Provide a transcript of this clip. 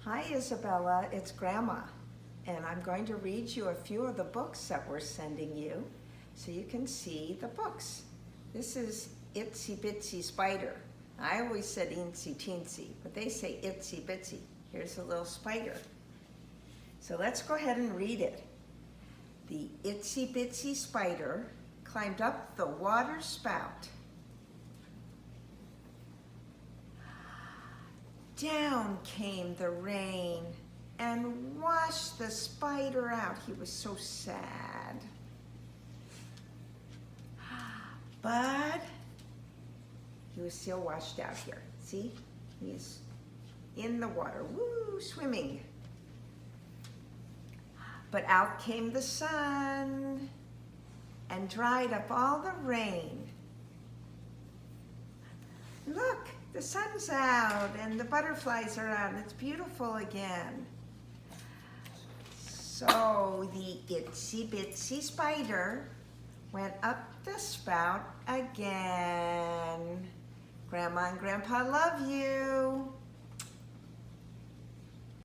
Hi Isabella, it's Grandma, and I'm going to read you a few of the books that we're sending you so you can see the books. This is Itsy Bitsy Spider. I always said Eensy Teensy, but they say Itsy Bitsy. Here's a little spider. So let's go ahead and read it. The Itsy Bitsy Spider climbed up the water spout. Down came the rain and washed the spider out. He was so sad. But he was still washed out here. See? He's in the water, woo, swimming. But out came the sun and dried up all the rain. Look, the sun's out and the butterflies are out and it's beautiful again. So the Itsy Bitsy Spider went up the spout again. Grandma and Grandpa love you.